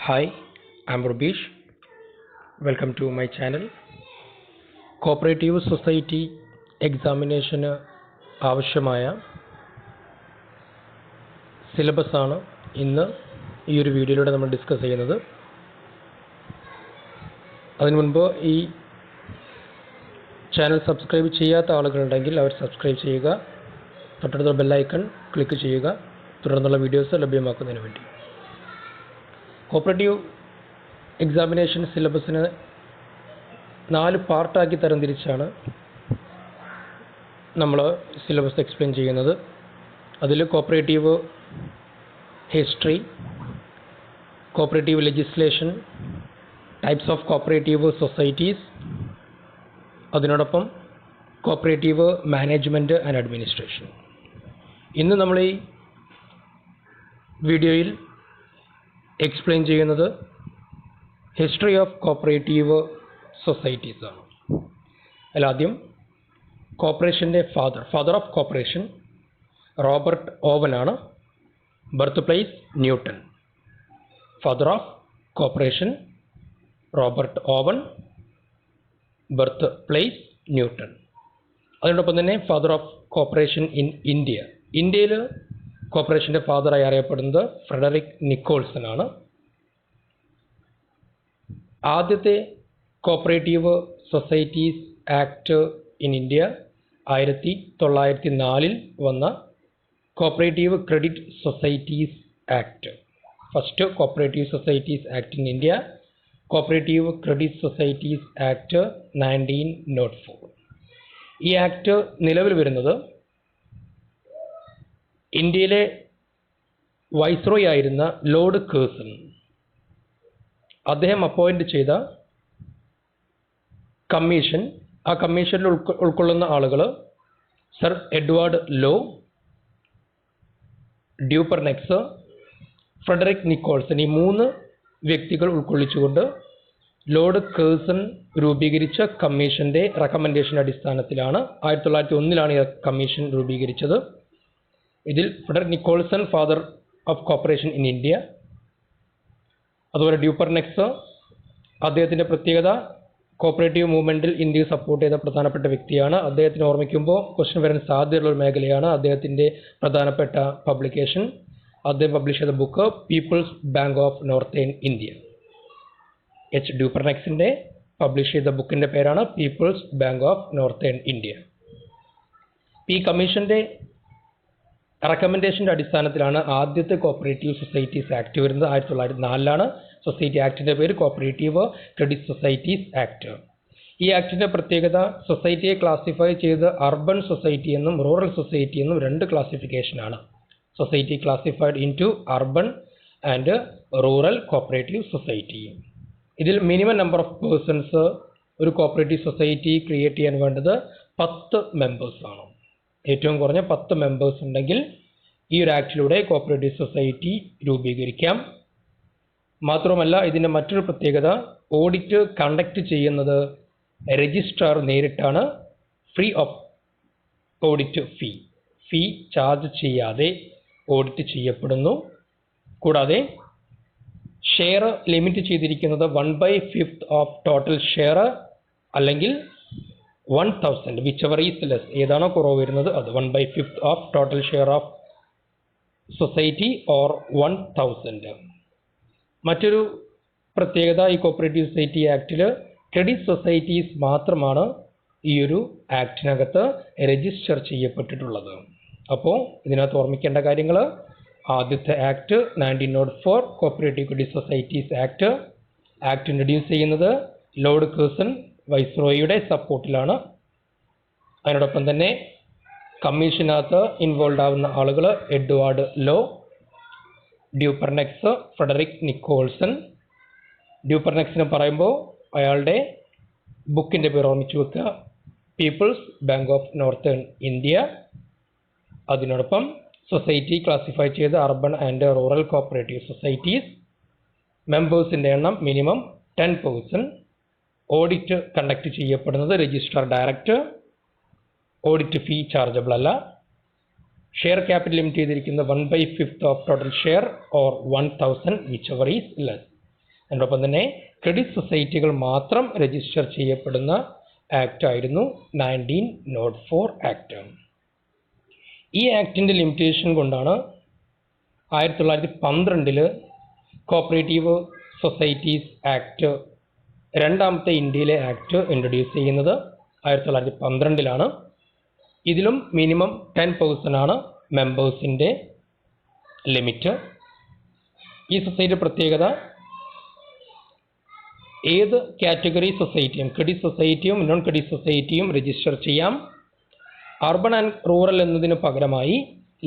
Hi, I'm Rubish. Welcome to my channel. Cooperative Society എക്സാമിനേഷന് ആവശ്യമായ സിലബസാണ് ഇന്ന് ഈ ഒരു വീഡിയോയിലൂടെ നമ്മൾ ഡിസ്കസ് ചെയ്യുന്നത്. അതിനു മുൻപ് ഈ ചാനൽ സബ്സ്ക്രൈബ് ചെയ്യാത്ത ആളുകളുണ്ടെങ്കിൽ അവർ സബ്സ്ക്രൈബ് ചെയ്യുക, തൊട്ടടുത്ത ബെല്ലൈക്കൺ ക്ലിക്ക് ചെയ്യുക, തുടർന്നുള്ള വീഡിയോസ് ലഭ്യമാക്കുന്നതിന് വേണ്ടി. കോപ്പറേറ്റീവ് എക്സാമിനേഷൻ സിലബസിന് 4 പാർട്ടാക്കി തരംതിരിച്ചാണ് നമ്മൾ സിലബസ് എക്സ്പ്ലെയിൻ ചെയ്യുന്നത്. അതിൽ cooperative history, cooperative legislation, types of cooperative societies, അതിനോടൊപ്പം കോപ്പറേറ്റീവ് മാനേജ്മെൻറ്റ് ആൻഡ് അഡ്മിനിസ്ട്രേഷൻ. ഇന്ന് നമ്മൾ ഈ വീഡിയോയിൽ എക്സ്പ്ലെയിൻ ചെയ്യുന്നത് ഹിസ്റ്ററി ഓഫ് കോപ്പറേറ്റീവ് സൊസൈറ്റീസ് ആണ്. അതിലാദ്യം കോപ്പറേഷൻ്റെ father of cooperation Robert Owen ആണ്. Birth place Newtown. Father of cooperation Robert Owen, birth place Newtown. അതിനോടൊപ്പം തന്നെ father of cooperation in India. ഇന്ത്യയിൽ കോപ്പറേഷൻ്റെ ഫാദറായി അറിയപ്പെടുന്നത് ഫ്രെഡറിക് നിക്കോൾസൺ ആണ്. ആദ്യത്തെ cooperative societies act in India 1904 വന്ന cooperative credit societies act. First cooperative societies act in India, cooperative credit societies act 1904. ഈ ആക്ട് നിലവിൽ വരുന്നത് ഇന്ത്യയിലെ വൈസ്രോയി ആയിരുന്ന ലോർഡ് കേഴ്സൺ, അദ്ദേഹം അപ്പോയിൻ്റ് ചെയ്ത കമ്മീഷൻ, ആ കമ്മീഷനിൽ ഉൾക്കൊള്ളുന്ന ആളുകൾ sir Edward Law, Dupernex, Frederick Nicholson, ഈ 3 വ്യക്തികൾ ഉൾക്കൊള്ളിച്ചുകൊണ്ട് ലോർഡ് കേഴ്സൺ രൂപീകരിച്ച കമ്മീഷൻ്റെ റെക്കമെൻഡേഷൻ അടിസ്ഥാനത്തിലാണ് 1901 ഈ കമ്മീഷൻ രൂപീകരിച്ചത്. ഇതിൽ Frederick Nicholson father of cooperation in India, അതുപോലെ ഡ്യൂപ്പർനെക്സ്, അദ്ദേഹത്തിൻ്റെ പ്രത്യേകത കോപ്പറേറ്റീവ് മൂവ്മെൻറ്റിൽ ഇന്ത്യയെ സപ്പോർട്ട് ചെയ്ത പ്രധാനപ്പെട്ട വ്യക്തിയാണ്. അദ്ദേഹത്തിനെ ഓർമ്മിക്കുമ്പോൾ ക്വസ്റ്റ്യൻ വരാൻ സാധ്യതയുള്ള ഒരു മേഖലയാണ് അദ്ദേഹത്തിൻ്റെ പ്രധാനപ്പെട്ട പബ്ലിക്കേഷൻ. അദ്ദേഹം പബ്ലിഷ് ചെയ്ത book People's bank of northern India. H ഡ്യൂപ്പർനെക്സിൻ്റെ പബ്ലിഷ് ചെയ്ത ബുക്കിൻ്റെ പേരാണ് People's bank of northern India. ഈ കമ്മീഷൻ്റെ റെക്കമെൻഡേഷൻ്റെ അടിസ്ഥാനത്തിലാണ് ആദ്യത്തെ കോപ്പറേറ്റീവ് സൊസൈറ്റീസ് ആക്ട് വരുന്നത്. 1904 സൊസൈറ്റി ആക്ടിൻ്റെ പേര് കോപ്പറേറ്റീവ് ക്രെഡിറ്റ് സൊസൈറ്റീസ് ആക്ട്. ഈ ആക്ടിൻ്റെ പ്രത്യേകത സൊസൈറ്റിയെ ക്ലാസിഫൈ ചെയ്ത് അർബൻ സൊസൈറ്റി എന്നും റൂറൽ സൊസൈറ്റി എന്നും 2 ക്ലാസിഫിക്കേഷനാണ്. Society classified into urban and rural cooperative society. ഇതിൽ മിനിമം നമ്പർ ഓഫ് പേഴ്സൺസ് ഒരു കോപ്പറേറ്റീവ് സൊസൈറ്റി ക്രിയേറ്റ് ചെയ്യാൻ വേണ്ടത് 10 മെമ്പേഴ്സാണ്. ഏറ്റവും കുറഞ്ഞ 10 മെമ്പേഴ്സ് ഉണ്ടെങ്കിൽ ഈ ഒരു ആക്ടിലൂടെ കോപ്പറേറ്റീവ് സൊസൈറ്റി രൂപീകരിക്കാം. മാത്രമല്ല ഇതിൻ്റെ മറ്റൊരു പ്രത്യേകത, ഓഡിറ്റ് കണ്ടക്ട് ചെയ്യുന്നത് രജിസ്ട്രാർ നേരിട്ടാണ്. Free of audit fee charge ചെയ്യാതെ ഓഡിറ്റ് ചെയ്യപ്പെടുന്നു. കൂടാതെ ഷെയർ ലിമിറ്റ് ചെയ്തിരിക്കുന്നത് 1/5 ഓഫ് ടോട്ടൽ ഷെയർ അല്ലെങ്കിൽ 1000, വിച്ചെവർ ഈസ് ലെസ്, ഏതാണോ കുറവ് വരുന്നത് അത് 1/5 of total share of society or 1000. മറ്റൊരു പ്രത്യേകത, ഈ കോപ്പറേറ്റീവ് സൊസൈറ്റി ആക്ടിൽ ക്രെഡിറ്റ് സൊസൈറ്റീസ് മാത്രമാണ് ഈ ഒരു ആക്ടിനകത്ത് രജിസ്റ്റർ ചെയ്യപ്പെട്ടിട്ടുള്ളത്. അപ്പോൾ ഇതിനകത്ത് ഓർമ്മിക്കേണ്ട കാര്യങ്ങൾ, ആദ്യത്തെ act 1904 cooperative credit societies act introduce ചെയ്യുന്നത് ലോർഡ് കേഴ്സൺ വൈസ്രോയിയുടെ സപ്പോർട്ടിലാണ്. അതിനോടൊപ്പം തന്നെ കമ്മീഷനകത്ത് ഇൻവോൾവ് ആവുന്ന ആളുകൾ Edward Law, Dupernex, Frederick Nicholson. ഡ്യൂപ്പർനെക്സിനെ പറയുമ്പോൾ അയാളുടെ ബുക്കിൻ്റെ പേര് ഓർമ്മിച്ച് വെക്കുക, people's bank of northern India. അതിനോടൊപ്പം സൊസൈറ്റി ക്ലാസിഫൈ ചെയ്ത് urban and rural cooperative societies. മെമ്പേഴ്സിൻ്റെ എണ്ണം മിനിമം 10 പേഴ്സൺ. ഓഡിറ്റ് കണ്ടക്ട് ചെയ്യപ്പെടുന്നത് registrar direct. Audit fee chargeable അല്ല. ഷെയർ ക്യാപിറ്റൽ ലിമിറ്റ് ചെയ്തിരിക്കുന്നത് 1/5 of total share or 1000 whichever is less. അതോടൊപ്പം തന്നെ credit സൊസൈറ്റികൾ മാത്രം രജിസ്റ്റർ ചെയ്യപ്പെടുന്ന ആക്ട് ആയിരുന്നു 1904 ആക്ട്. ഈ ആക്ടിൻ്റെ ലിമിറ്റേഷൻ കൊണ്ടാണ് 1912 കോപ്പറേറ്റീവ് സൊസൈറ്റീസ് ആക്ട് രണ്ടാമത്തെ ഇന്ത്യയിലെ ആക്ട് ഇൻട്രൊഡ്യൂസ് ചെയ്യുന്നത് 1912 ഇതിലും മിനിമം 10% ആണ് മെമ്പേഴ്സിൻ്റെ ലിമിറ്റ്. ഈ സൊസൈറ്റി പ്രത്യേകത ഏത് കാറ്റഗറി സൊസൈറ്റിയും ക്രെഡിറ്റ് സൊസൈറ്റിയും നോൺ ക്രെഡിറ്റ് സൊസൈറ്റിയും രജിസ്റ്റർ ചെയ്യാം. അർബൻ ആൻഡ് റൂറൽ എന്നതിന് പകരമായി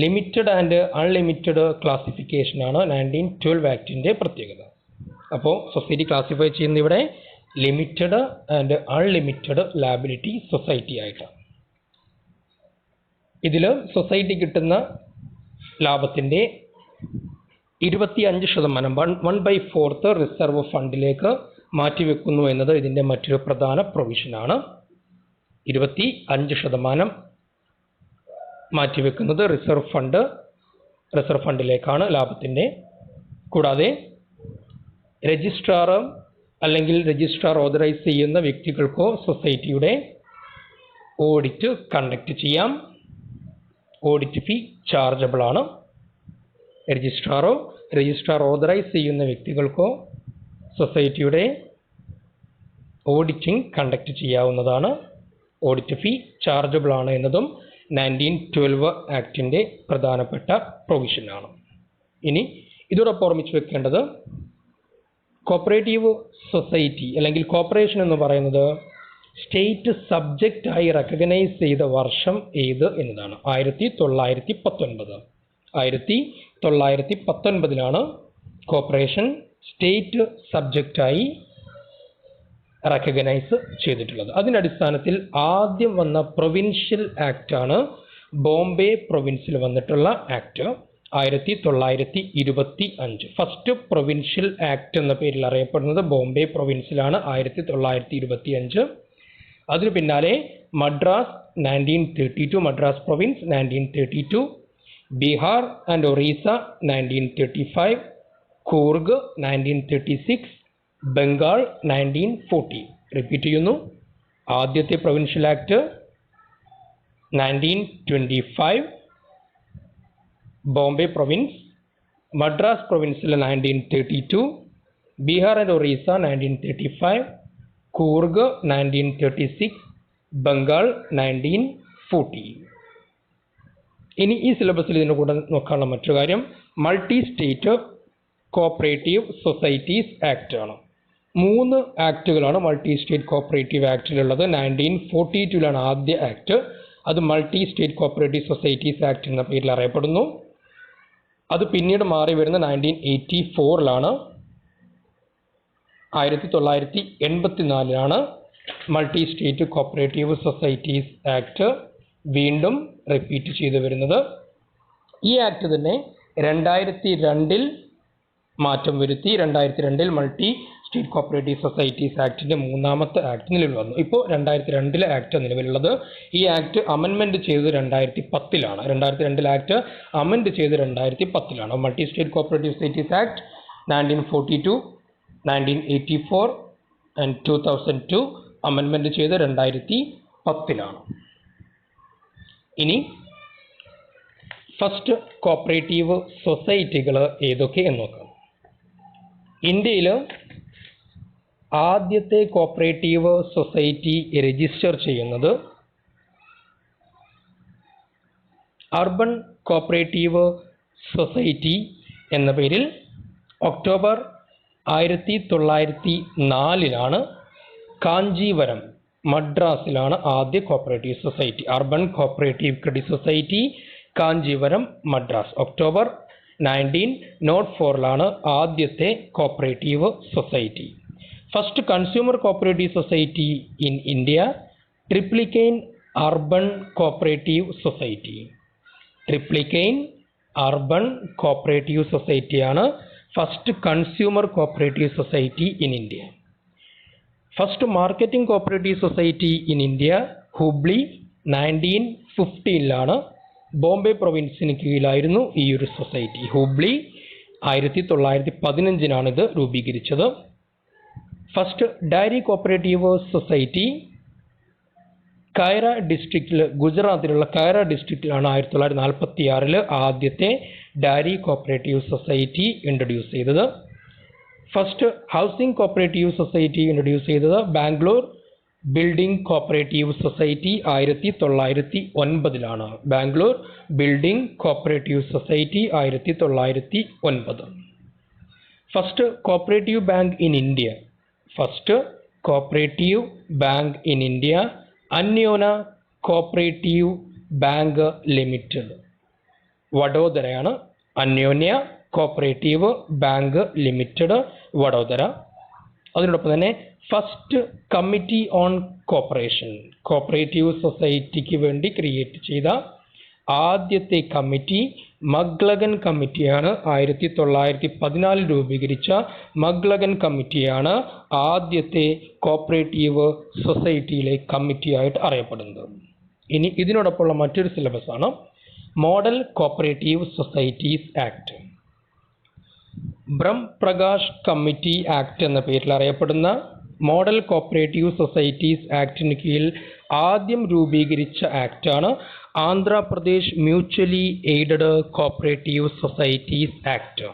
ലിമിറ്റഡ് ആൻഡ് അൺലിമിറ്റഡ് ക്ലാസിഫിക്കേഷനാണ് 1912 ആക്ടിൻ്റെ പ്രത്യേകത. അപ്പോൾ സൊസൈറ്റി ക്ലാസിഫൈ ചെയ്യുന്ന ഇവിടെ limited and unlimited liability society ആയിട്ടാണ്. ഇതിൽ സൊസൈറ്റി കിട്ടുന്ന ലാഭത്തിൻ്റെ 25% 1/4 റിസർവ് ഫണ്ടിലേക്ക് മാറ്റിവെക്കുന്നു എന്നത് ഇതിൻ്റെ മറ്റൊരു പ്രധാന പ്രൊവിഷനാണ്. 25% മാറ്റിവെക്കുന്നത് റിസർവ് ഫണ്ടിലേക്കാണ് ലാഭത്തിൻ്റെ. കൂടാതെ രജിസ്ട്രാർ അല്ലെങ്കിൽ രജിസ്ട്രാർ ഓതറൈസ് ചെയ്യുന്ന വ്യക്തികൾക്കോ സൊസൈറ്റിയുടെ ഓഡിറ്റ് കണ്ടക്ട് ചെയ്യാം. ഓഡിറ്റ് ഫീ ചാർജബിൾ ആണ്. രജിസ്ട്രാർ ഓതറൈസ് ചെയ്യുന്ന വ്യക്തികൾക്കോ സൊസൈറ്റിയുടെ ഓഡിറ്റിംഗ് കണ്ടക്ട് ചെയ്യാവുന്നതാണ്. ഓഡിറ്റ് ഫീ ചാർജബിൾ ആണ് എന്നതും 1912 ആക്ടിൻ്റെ പ്രധാനപ്പെട്ട പ്രൊവിഷനാണ്. ഇനി ഇതോടൊപ്പം ഓർമ്മിച്ച് വെക്കേണ്ടത് കോപ്പറേറ്റീവ് സൊസൈറ്റി അല്ലെങ്കിൽ കോർപ്പറേഷൻ എന്ന് പറയുന്നത് സ്റ്റേറ്റ് സബ്ജക്റ്റായി റെക്കഗ്നൈസ് ചെയ്ത വർഷം ഏത് എന്നതാണ്. 1919. 1919 കോർപ്പറേഷൻ സ്റ്റേറ്റ് സബ്ജക്റ്റായി റെക്കഗ്നൈസ് ചെയ്തിട്ടുള്ളത്. അതിൻ്റെ അടിസ്ഥാനത്തിൽ ആദ്യം വന്ന പ്രൊവിൻഷ്യൽ ആക്റ്റാണ് ബോംബെ പ്രൊവിൻസിൽ വന്നിട്ടുള്ള ആക്ട് 1925. ഫസ്റ്റ് പ്രൊവിൻഷ്യൽ ആക്ട് എന്ന പേരിൽ അറിയപ്പെടുന്നത് ബോംബെ പ്രൊവിൻസിലാണ് 1925. അതിനു പിന്നാലെ Madras 1932 Madras province 1932, Bihar and Orissa 1935, Coorg 1936, Bengal 1940. Repeat ചെയ്യുന്നു. ആദ്യത്തെ provincial act 1925 Bombay province, Madras പ്രൊവിൻസിൽ 1932, ബീഹാർ ആൻഡ് ഒറീസ 1935, കൂർഗ് 1936, ബംഗാൾ 1940. ഇനി ഈ സിലബസിൽ ഇതിൻ്റെ കൂടെ നോക്കാനുള്ള മറ്റൊരു കാര്യം multi state cooperative societies act ആണ്. 3 ആക്ടുകളാണ് മൾട്ടി സ്റ്റേറ്റ് കോപ്പറേറ്റീവ് ആക്ടിലുള്ളത്. 1942 ആദ്യ ആക്ട്. അത് multi state cooperative societies act എന്ന പേരിൽ അറിയപ്പെടുന്നു. അത് പിന്നീട് മാറി വരുന്ന 1984 1984 multi state cooperative societies act വീണ്ടും റിപ്പീറ്റ് ചെയ്തു വരുന്നത്. ഈ ആക്ട് തന്നെ 2002 മാറ്റം വരുത്തി. 2002 മൾട്ടി സ്റ്റേറ്റ് കോപ്പറേറ്റീവ് സൊസൈറ്റീസ് ആക്ടിൻ്റെ 3ാമത്തെ ആക്ട് നിലവിൽ വന്നു. ഇപ്പോൾ 2002 ആക്ട് നിലവിലുള്ളത്. ഈ ആക്ട് അമെൻമെൻറ്റ് ചെയ്തത് 2010 2002 ആക്ട് അമെൻഡ് ചെയ്ത് 2010 multi state cooperative societies act 1942, 1984 and 2002 amendment ചെയ്ത് 2010. ഇനി ഫസ്റ്റ് കോപ്പറേറ്റീവ് സൊസൈറ്റികൾ ഏതൊക്കെ എന്ന് നോക്കാം. ഇന്ത്യയിൽ ആദ്യത്തെ കോപ്പറേറ്റീവ് സൊസൈറ്റി രജിസ്റ്റർ ചെയ്യുന്നത് അർബൻ കോപ്പറേറ്റീവ് സൊസൈറ്റി എന്ന പേരിൽ ഒക്ടോബർ 1904 കാഞ്ചീവരം മദ്രാസിലാണ് ആദ്യ cooperative society. Urban cooperative credit society Kanchivaram Madras. October 1904 ആദ്യത്തെ cooperative society. First consumer cooperative society in India Triplicane urban cooperative society. Triplicane urban cooperative സൊസൈറ്റിയാണ് first consumer cooperative society in India. First marketing cooperative society in India Hubli 1915 Bombay പ്രൊവിൻസിന് കീഴിലായിരുന്നു ഈ ഒരു society. Hubli 1915 ഇത് രൂപീകരിച്ചത്. First dairy cooperative society Kaira ഡിസ്ട്രിക്റ്റിൽ, ഗുജറാത്തിലുള്ള കൈറ ഡിസ്ട്രിക്റ്റിലാണ് 1946 ആദ്യത്തെ ഡയറി കോപ്പറേറ്റീവ് സൊസൈറ്റി ഇൻട്രൊഡ്യൂസ് ചെയ്തത്. First housing cooperative society introduce ചെയ്തത് Bangalore building cooperative society 1909 Bangalore building cooperative society 1909. First cooperative bank in India, first cooperative bank in India Anyonya cooperative bank limited, വഡോദരയാണ്. Anyonya cooperative bank limited, Vadodara. അതിനോടൊപ്പം തന്നെ first committee on cooperation, cooperative സൊസൈറ്റിക്ക് വേണ്ടി create ചെയ്ത ആദ്യത്തെ committee മഗ്ലഗൻ കമ്മിറ്റിയാണ്. 1914 രൂപീകരിച്ച മഗ്ലഗൻ കമ്മിറ്റിയാണ് ആദ്യത്തെ കോപ്പറേറ്റീവ് സൊസൈറ്റിയിലെ കമ്മിറ്റിയായിട്ട് അറിയപ്പെടുന്നത്. ഇനി ഇതിനോടൊപ്പമുള്ള മറ്റൊരു സിലബസ് ആണ് model cooperative societies act. Brahm Prakash committee act എന്ന പേരിൽ അറിയപ്പെടുന്ന മോഡൽ കോപ്പറേറ്റീവ് സൊസൈറ്റീസ് ആക്ടിന് കീഴിൽ ആദ്യം രൂപീകരിച്ച ആക്ടാണ് Andhra Pradesh mutually aided cooperative societies act.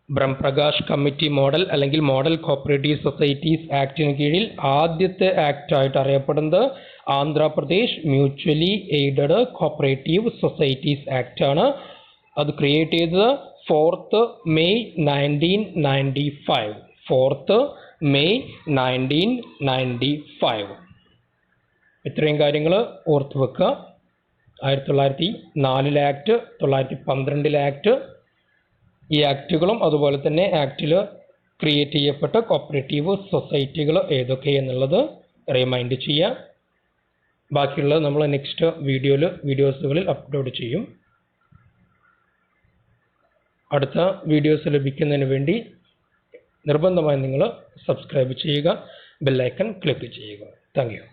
Brahm Prakash committee model അല്ലെങ്കിൽ മോഡൽ കോപ്പറേറ്റീവ് സൊസൈറ്റീസ് ആക്ടിന് കീഴിൽ ആദ്യത്തെ ആക്ടായിട്ട് അറിയപ്പെടുന്നത് Andhra Pradesh mutually aided cooperative societies act ആണ്. അത് ക്രിയേറ്റ് ചെയ്തത് 4th May 1995, 4th May 1995. ഇത്രയും കാര്യങ്ങൾ ഓർത്തു വെക്കുക. 1904 ആക്ട്, 1912 ആക്ട്, ഈ ആക്റ്റുകളും അതുപോലെ തന്നെ ആക്റ്റിൽ ക്രിയേറ്റ് ചെയ്യപ്പെട്ട കോപ്പറേറ്റീവ് സൊസൈറ്റികൾ ഏതൊക്കെ എന്നുള്ളത് റിമൈൻഡ് ചെയ്യുക. ബാക്കിയുള്ളത് നമ്മൾ നെക്സ്റ്റ് വീഡിയോസുകളിൽ അപ്ലോഡ് ചെയ്യും. അടുത്ത വീഡിയോസ് ലഭിക്കുന്നതിന് വേണ്ടി നിർബന്ധമായി നിങ്ങൾ സബ്സ്ക്രൈബ് ചെയ്യുക, ബെൽ ഐക്കൺ ക്ലിക്ക് ചെയ്യുക. Thank you.